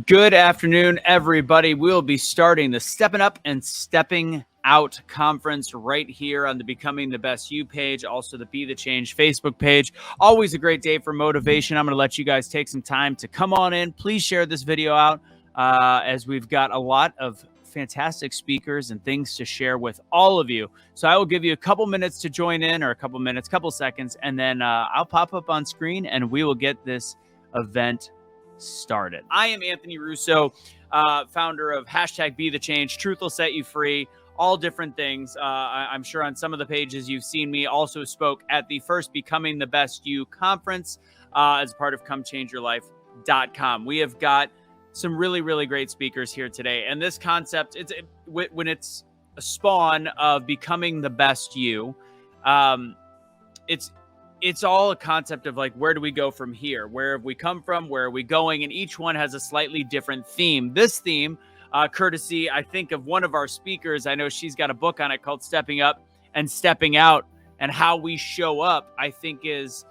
Good afternoon, everybody. We'll be starting the Stepping Up and Stepping Out conference right here on the Becoming the Best You page, also the Be the Change Facebook page. Always a great day for motivation. I'm going to let you guys take some time to come on in. Please share this video out as we've got a lot of fantastic speakers and things to share with all of you. So I will give you a couple minutes to join in, or a couple seconds, and then I'll pop up on screen and we will get this event started. I am Anthony Russo, founder of hashtag Be the Change. Truth will set you free. All different things. I'm sure on some of the pages you've seen me. Also spoke at the first Becoming the Best You conference as part of ComeChangeYourLife.com. We have got some really, really great speakers here today. And this concept, when it's a spawn of becoming the best you, it's all a concept of like, where do we go from here? Where have we come from? Where are we going? And each one has a slightly different theme. This theme, courtesy, I think, of one of our speakers. I know she's got a book on it called Stepping Up and Stepping Out, and how we show up, I think, is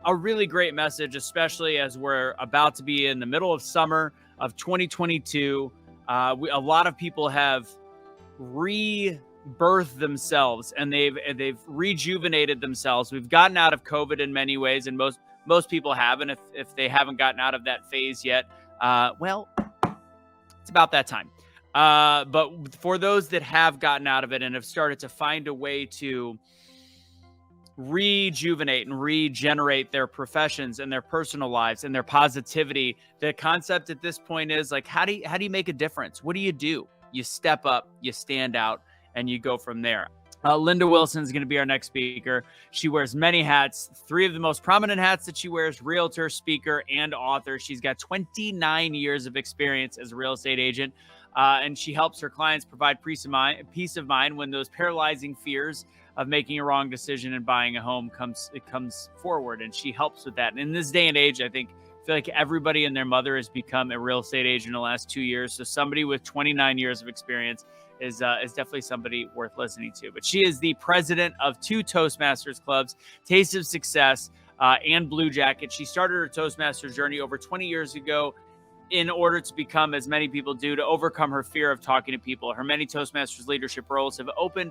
a really great message, especially as we're about to be in the middle of summer of 2022. A lot of people have rebirthed themselves, and they've rejuvenated themselves. We've gotten out of COVID in many ways, and most people haven't. If they haven't gotten out of that phase yet, well, it's about that time. But for those that have gotten out of it and have started to find a way to rejuvenate and regenerate their professions and their personal lives and their positivity, the concept at this point is like, how do you make a difference? What do? You step up, you stand out, and you go from there. Linda Wilson is going to be our next speaker. She wears many hats. 3 of the most prominent hats that she wears: realtor, speaker, and author. She's got 29 years of experience as a real estate agent, and she helps her clients provide peace of mind when those paralyzing fears of making a wrong decision and buying a home comes forward, and she helps with that. And in this day and age, I feel like everybody and their mother has become a real estate agent in the last 2 years. So somebody with 29 years of experience is definitely somebody worth listening to. But she is the president of 2 Toastmasters clubs, Taste of Success and Blue Jacket. She started her Toastmasters journey over 20 years ago in order to become, as many people do, to overcome her fear of talking to people. Her many Toastmasters leadership roles have opened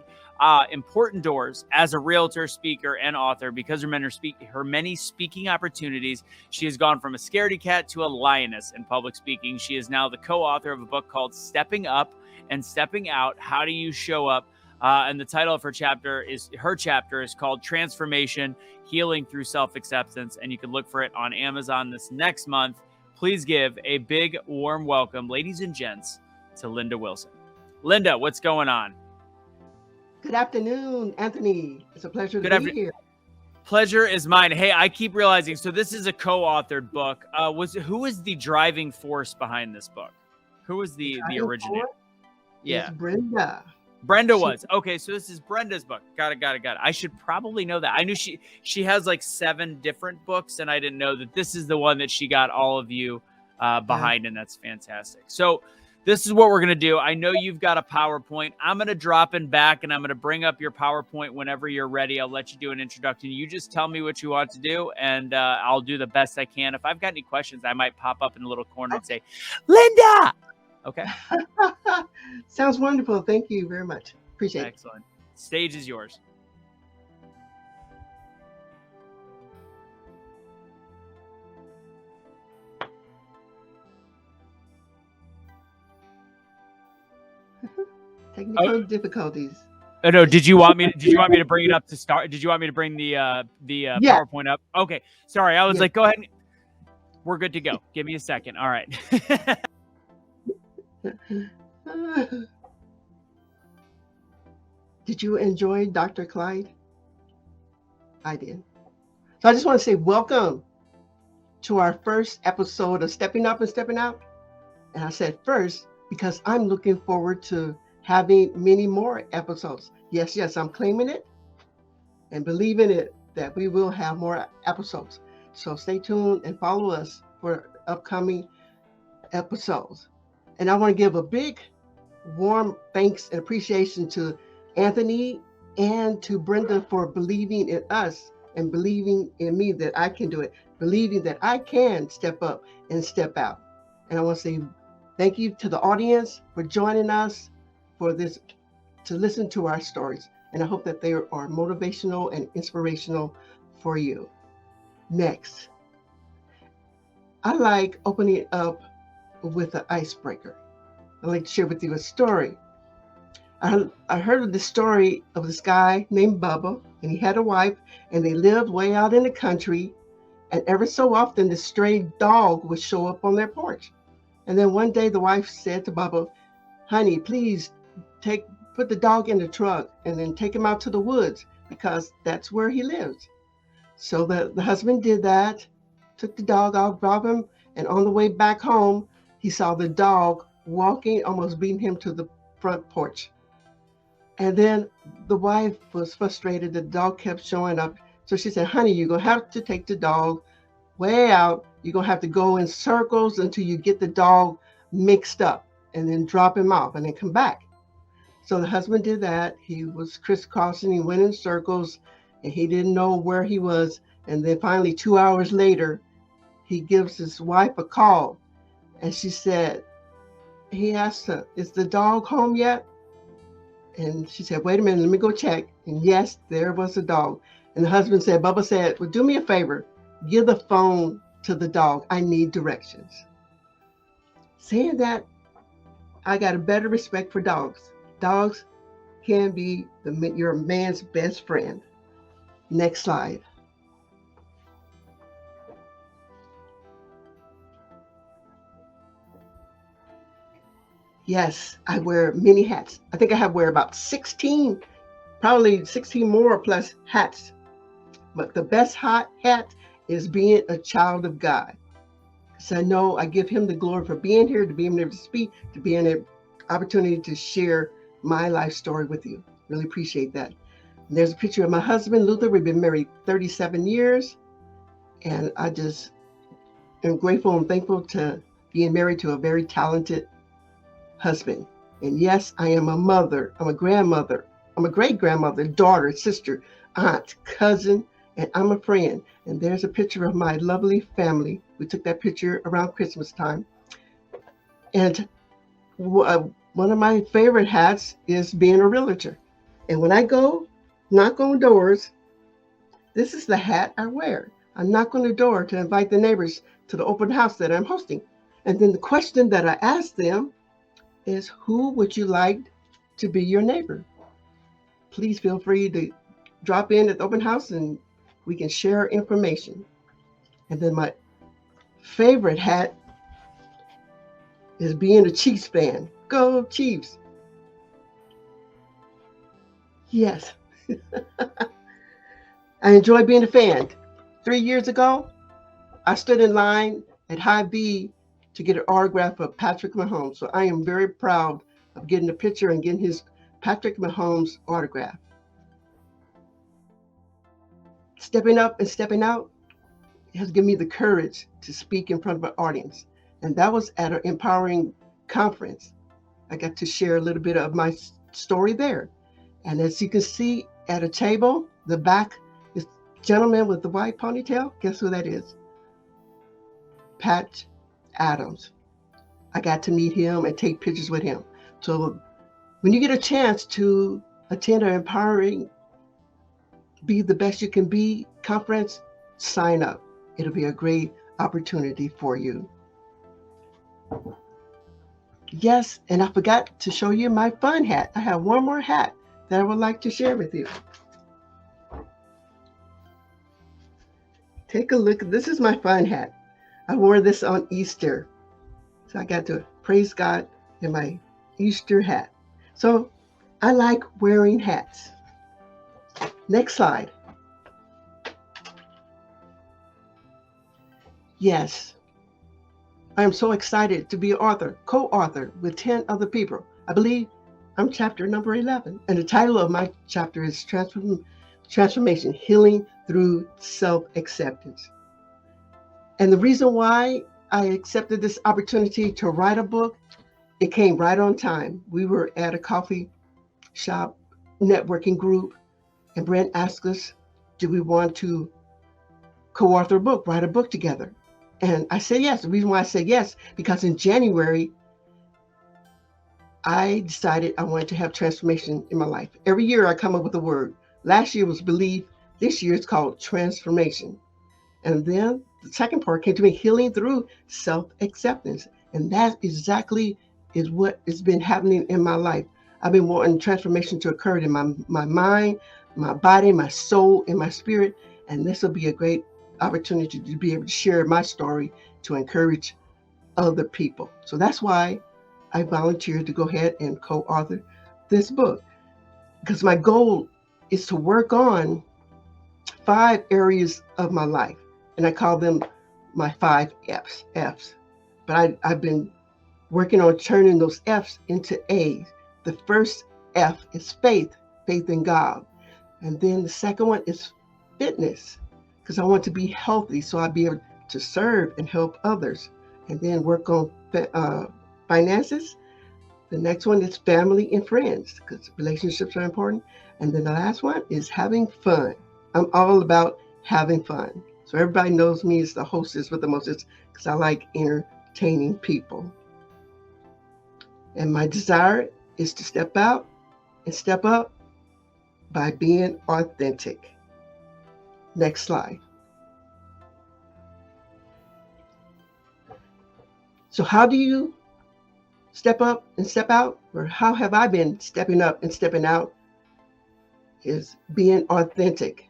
important doors as a realtor, speaker, and author. Because her many speaking opportunities, she has gone from a scaredy cat to a lioness in public speaking. She is now the co-author of a book called Stepping Up and Stepping Out: How Do You Show Up? And the title of her chapter is called Transformation: Healing Through Self-Acceptance. And you can look for it on Amazon this next month. Please give a big, warm welcome, ladies and gents, to Linda Wilson. Linda, what's going on? Good afternoon, Anthony. It's a pleasure to be here. Pleasure is mine. Hey, I keep realizing, so this is a co-authored book. Who was the driving force behind this book? Who was the originator? Yeah, Brenda. Brenda was. Okay, so this is Brenda's book. Got it. I should probably know that. I knew she has like 7 different books, and I didn't know that this is the one that she got all of you behind, and that's fantastic. So this is what we're going to do. I know you've got a PowerPoint. I'm going to drop in back, and I'm going to bring up your PowerPoint whenever you're ready. I'll let you do an introduction. You just tell me what you want to do, and I'll do the best I can. If I've got any questions, I might pop up in the little corner and say, Linda! Okay. Sounds wonderful. Thank you very much. Appreciate it. Excellent. Stage is yours. Technical difficulties. Oh no! Did you want me to bring it up to start? Did you want me to bring the PowerPoint up? Okay. Sorry, I was like, go ahead. We're good to go. Give me a second. All right. Did you enjoy Dr. Clyde? I did. So I just want to say welcome to our first episode of Stepping Up and Stepping Out. And I said first because I'm looking forward to having many more episodes. Yes, I'm claiming it and believing it that we will have more episodes. So stay tuned and follow us for upcoming episodes. And I want to give a big, warm thanks and appreciation to Anthony and to Brenda for believing in us and believing in me that I can do it, believing that I can step up and step out. And I want to say thank you to the audience for joining us for this, to listen to our stories. And I hope that they are motivational and inspirational for you. Next, I like opening up with an icebreaker. I'd like to share with you a story. I heard of the story of this guy named Bubba, and he had a wife, and they lived way out in the country. And every so often, the stray dog would show up on their porch. And then one day, the wife said to Bubba, "Honey, please put the dog in the truck and then take him out to the woods because that's where he lives." So the husband did that, took the dog out, brought him, and on the way back home, he saw the dog walking, almost beating him to the front porch. And then the wife was frustrated. The dog kept showing up. So she said, "Honey, you're going to have to take the dog way out. You're going to have to go in circles until you get the dog mixed up and then drop him off and then come back." So the husband did that. He was crisscrossing. He went in circles and he didn't know where he was. And then finally, 2 hours later, he gives his wife a call. And she said, he asked her, "Is the dog home yet?" And she said, "Wait a minute, let me go check." And yes, there was a dog. And the husband said, Bubba said, "Well, do me a favor. Give the phone to the dog. I need directions." Saying that, I got a better respect for dogs. Dogs can be your man's best friend. Next slide. Yes, I wear many hats. I think I wear about 16, probably 16 more plus hats. But the best hat is being a child of God. So I know I give him the glory for being here, to being able to speak, to being an opportunity to share my life story with you. Really appreciate that. And there's a picture of my husband, Luther. We've been married 37 years. And I just am grateful and thankful to being married to a very talented husband. And yes, I am a mother. I'm a grandmother. I'm a great grandmother, daughter, sister, aunt, cousin, and I'm a friend. And there's a picture of my lovely family. We took that picture around Christmas time. And one of my favorite hats is being a realtor. And when I go knock on doors, this is the hat I wear. I knock on the door to invite the neighbors to the open house that I'm hosting. And then the question that I ask them is, who would you like to be your neighbor? Please feel free to drop in at the open house and we can share information. And then my favorite hat is being a Chiefs fan. Go Chiefs. Yes. I enjoy being a fan. 3 years ago, I stood in line at High B to get an autograph of Patrick Mahomes. So I am very proud of getting a picture and getting his Patrick Mahomes autograph. Stepping up and stepping out has given me the courage to speak in front of an audience. And that was at an empowering conference. I got to share a little bit of my story there. And as you can see at a table, the back, this gentleman with the white ponytail, guess who that is? Pat Adams. I got to meet him and take pictures with him. So when you get a chance to attend an empowering Be the Best You Can Be conference, sign up. It'll be a great opportunity for you. Yes, and I forgot to show you my fun hat. I have one more hat that I would like to share with you. Take a look. This is my fun hat. I wore this on Easter. So I got to praise God in my Easter hat. So I like wearing hats. Next slide. Yes, I am so excited to be an author, co-author with 10 other people. I believe I'm chapter number 11. And the title of my chapter is Transformation, Healing Through Self-Acceptance. And the reason why I accepted this opportunity to write a book, it came right on time. We were at a coffee shop networking group, and Brent asked us, do we want to co-author a book, write a book together? And I said yes. The reason why I said yes, because in January, I decided I wanted to have transformation in my life. Every year I come up with a word. Last year was belief. This year it's called transformation. And then the second part came to me, healing through self-acceptance. And that exactly is what has been happening in my life. I've been wanting transformation to occur in my mind, my body, my soul, and my spirit. And this will be a great opportunity to be able to share my story to encourage other people. So that's why I volunteered to go ahead and co-author this book, because my goal is to work on 5 areas of my life, and I call them my 5 F's. But I've been working on turning those F's into A's. The first F is faith in God. And then the second one is fitness, because I want to be healthy so I'll be able to serve and help others. And then work on finances. The next one is family and friends, because relationships are important. And then the last one is having fun. I'm all about having fun. So everybody knows me as the hostess with the mostest, because I like entertaining people. And my desire is to step out and step up by being authentic. Next slide. So how do you step up and step out? Or how have I been stepping up and stepping out? Is being authentic.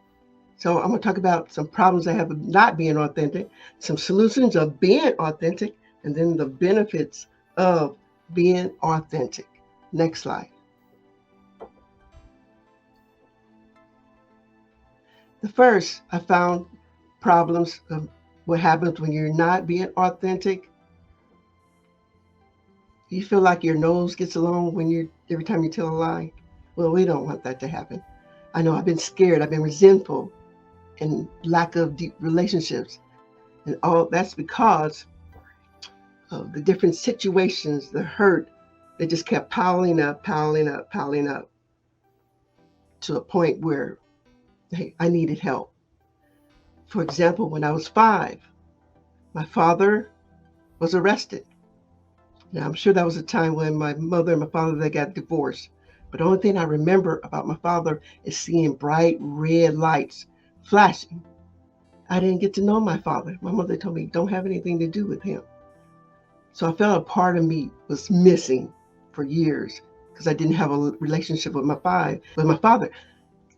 So I'm going to talk about some problems I have of not being authentic, some solutions of being authentic, and then the benefits of being authentic. Next slide. The first, I found problems of what happens when you're not being authentic. You feel like your nose gets along every time you tell a lie. Well, we don't want that to happen. I know I've been scared, I've been resentful, and lack of deep relationships. And all that's because of the different situations, the hurt that just kept piling up to a point where, hey, I needed help. For example, when I was 5, my father was arrested. Now, I'm sure that was a time when my mother and my father, they got divorced. But the only thing I remember about my father is seeing bright red lights flashing. I didn't get to know my father. My mother told me, don't have anything to do with him. So I felt a part of me was missing for years because I didn't have a relationship with my father.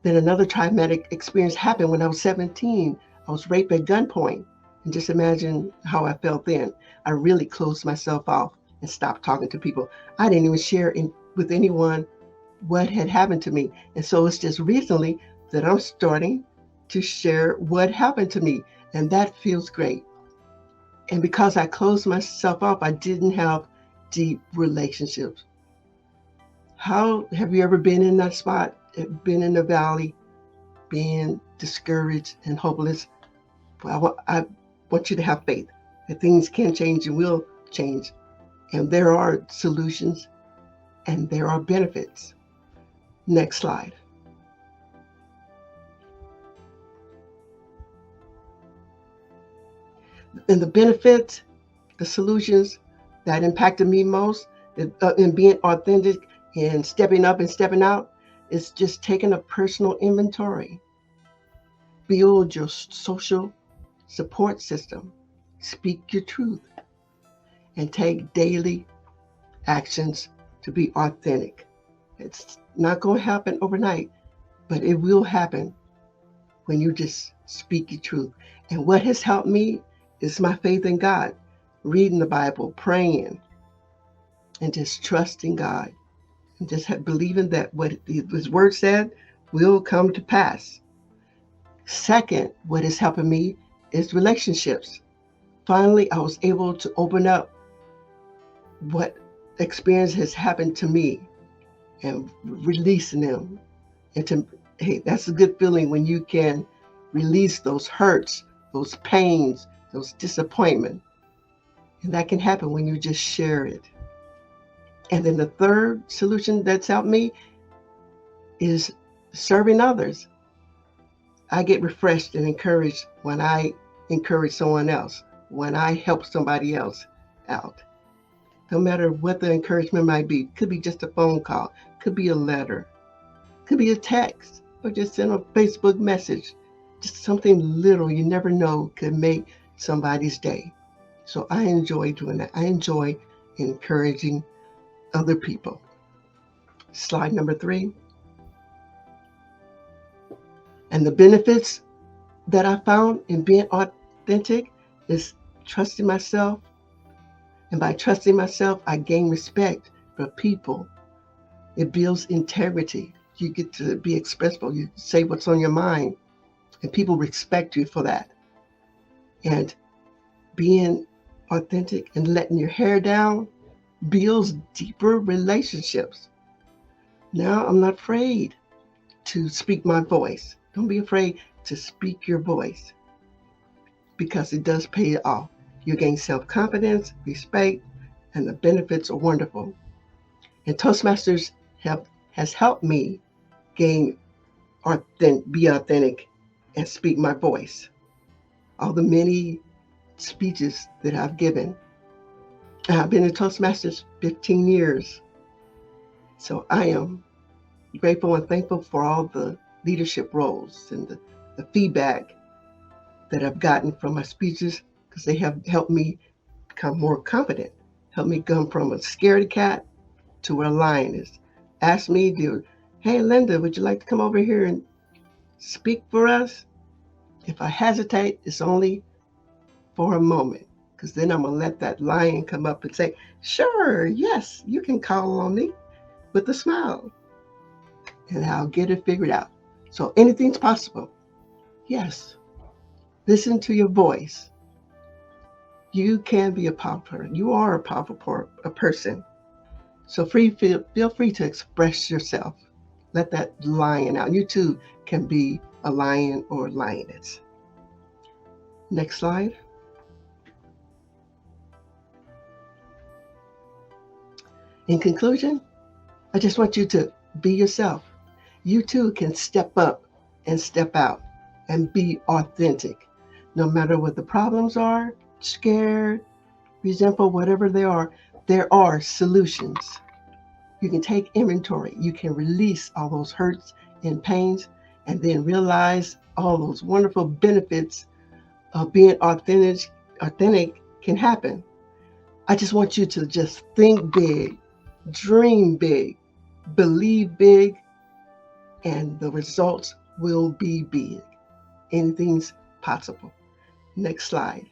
Then another traumatic experience happened when I was 17. I was raped at gunpoint. And just imagine how I felt then. I really closed myself off and stopped talking to people. I didn't even share with anyone what had happened to me. And so it's just recently that I'm starting to share what happened to me. And that feels great. And because I closed myself off, I didn't have deep relationships. How have you ever been in that spot, been in the valley, being discouraged and hopeless? Well, I want you to have faith that things can change and will change. And there are solutions and there are benefits. Next slide. And the benefits, the solutions that impacted me most in being authentic and stepping up and stepping out is just taking a personal inventory. Build your social support system. Speak your truth and take daily actions to be authentic. It's not going to happen overnight, but it will happen when you just speak your truth. And what has helped me is my faith in God, reading the Bible, praying, and just trusting God, and just believing that what His Word said will come to pass. Second, what is helping me is relationships. Finally, I was able to open up what experience has happened to me and releasing them. And hey, that's a good feeling when you can release those hurts, those pains, those disappointments. And that can happen when you just share it. And then the third solution that's helped me is serving others. I get refreshed and encouraged when I encourage someone else. when I help somebody else out. No matter what the encouragement might be. Could be just a phone call, could be a letter, could be a text, or just send a Facebook message. Just something little you never know could make somebody's day. So I enjoy doing that. I enjoy encouraging other people. Slide number 3. And the benefits that I found in being authentic is trusting myself. And by trusting myself, I gain respect for people. It builds integrity. You get to be expressive. You say what's on your mind, and people respect you for that. And being authentic and letting your hair down builds deeper relationships. Now I'm not afraid to speak my voice. Don't be afraid to speak your voice, because it does pay off. You gain self-confidence, respect, and the benefits are wonderful. And Toastmasters has helped me be authentic and speak my voice. All the many speeches that I've given. I've been in Toastmasters 15 years. So I am grateful and thankful for all the leadership roles and the feedback that I've gotten from my speeches, because they have helped me become more confident, helped me come from a scaredy cat to a lioness. Asked me, hey, Linda, would you like to come over here and speak for us? If I hesitate, it's only for a moment, because then I'm going to let that lion come up and say, sure, yes, you can call on me, with a smile, and I'll get it figured out. So anything's possible. Yes. Listen to your voice. You can be a powerful. You are a powerful person. So feel free to express yourself. Let that lion out. You too can be a lion or lioness. Next slide. In conclusion, I just want you to be yourself. You too can step up and step out and be authentic. No matter what the problems are, scared, resentful, whatever there are solutions. You can take inventory. You can release all those hurts and pains, and then realize all those wonderful benefits of being authentic can happen. I just want you to just think big, dream big, believe big, and the results will be big. Anything's possible. Next slide.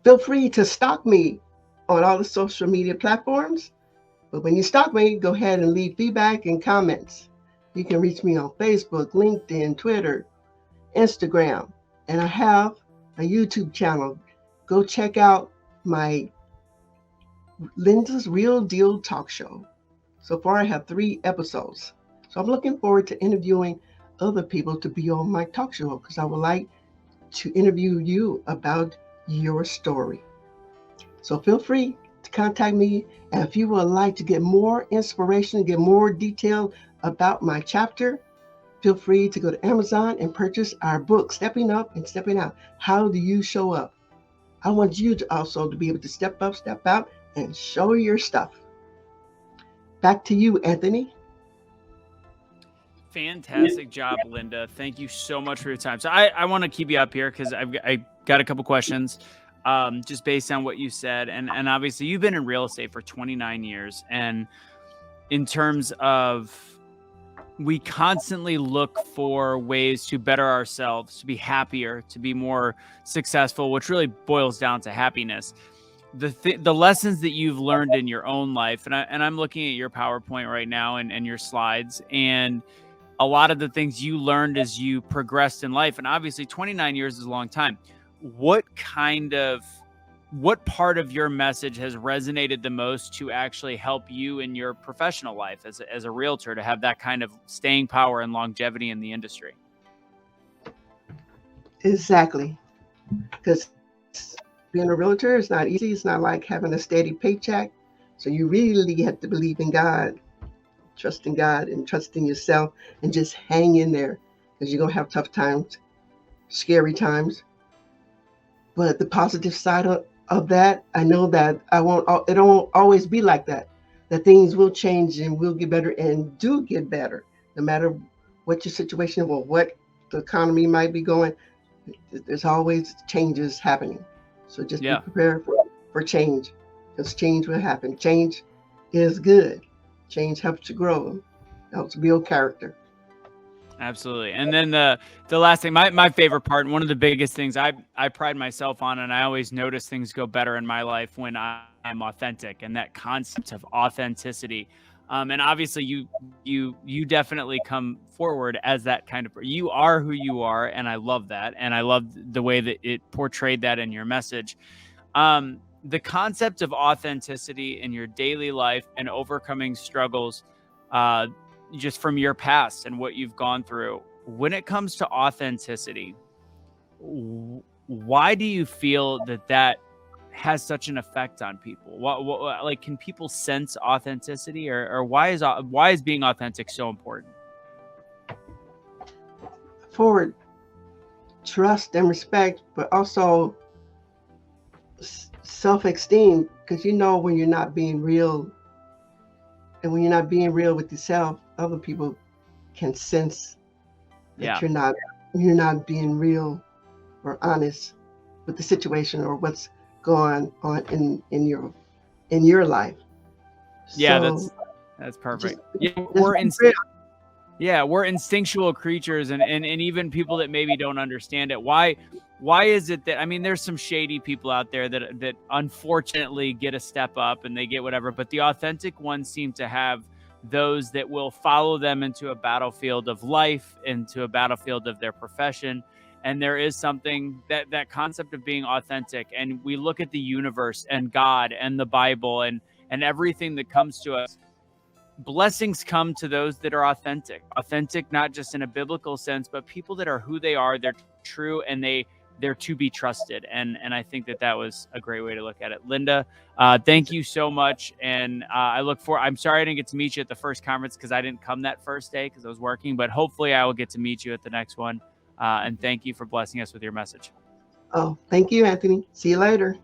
Feel free to stalk me on all the social media platforms. But when you stalk me, go ahead and leave feedback and comments. You can reach me on Facebook, LinkedIn, Twitter, Instagram, and I have a YouTube channel. Go check out my Linda's Real Deal Talk Show. So far, I have 3 episodes. So I'm looking forward to interviewing other people to be on my talk show, because I would like to interview you about your story. So feel free to contact me. And if you would like to get more inspiration, get more detail about my chapter, feel free to go to Amazon and purchase our book, Stepping Up and Stepping Out. How do you show up? I want you to also to be able to step up, step out, and show your stuff. Back to you, Anthony. Fantastic job, Linda. Thank you so much for your time. So I want to keep you up here because I got a couple questions just based on what you said. And obviously you've been in real estate for 29 years. And in terms of, we constantly look for ways to better ourselves, to be happier, to be more successful, which really boils down to happiness. The lessons that you've learned in your own life, and I'm looking at your PowerPoint right now and your slides, and a lot of the things you learned as you progressed in life, and obviously 29 years is a long time. What part of your message has resonated the most to actually help you in your professional life as a realtor to have that kind of staying power and longevity in the industry? Exactly. Because being a realtor is not easy. It's not like having a steady paycheck. So you really have to believe in God trusting God and trusting yourself, and just hang in there, because you're going to have tough times, scary times. But the positive side of that, I know that it won't always be like that. That things will change and will get better and do get better, no matter what your situation or what the economy might be going. There's always changes happening. So just be prepared for change, because change will happen. Change is good. Change helps you grow, helps build character. Absolutely. And then the last thing, my favorite part, and one of the biggest things I pride myself on, and I always notice things go better in my life when I'm authentic, and that concept of authenticity. And obviously you definitely come forward as that kind of, you are who you are. And I love that. And I love the way that it portrayed that in your message. The concept of authenticity in your daily life and overcoming struggles, just from your past and what you've gone through. When it comes to authenticity, why do you feel that has such an effect on people? What like, can people sense authenticity, or why is being authentic so important? For trust and respect, but also self-esteem, because when you're not being real, and when you're not being real with yourself, other people can sense that you're not being real or honest with the situation or what's going on in your life. Yeah, so that's perfect. We're instinctual creatures, and even people that maybe don't understand it. Why is it that, I mean, there's some shady people out there that unfortunately get a step up and they get whatever, but the authentic ones seem to have those that will follow them into a battlefield of life, into a battlefield of their profession. And there is something that concept of being authentic, and we look at the universe and God and the Bible and everything that comes to us. Blessings come to those that are authentic, not just in a biblical sense, but people that are who they are. They're true, and they're to be trusted. And I think that was a great way to look at it. Linda, thank you so much. And I'm sorry I didn't get to meet you at the first conference, because I didn't come that first day because I was working, but hopefully I will get to meet you at the next one. And thank you for blessing us with your message. Oh, thank you, Anthony. See you later.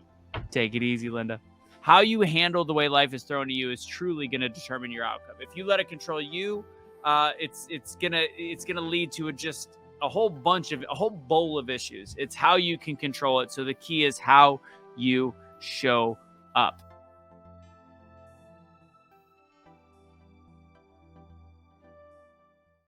Take it easy, Linda. How you handle the way life is thrown to you is truly going to determine your outcome. If you let it control you, it's gonna lead to a whole bowl of issues. It's how you can control it. So the key is how you show up.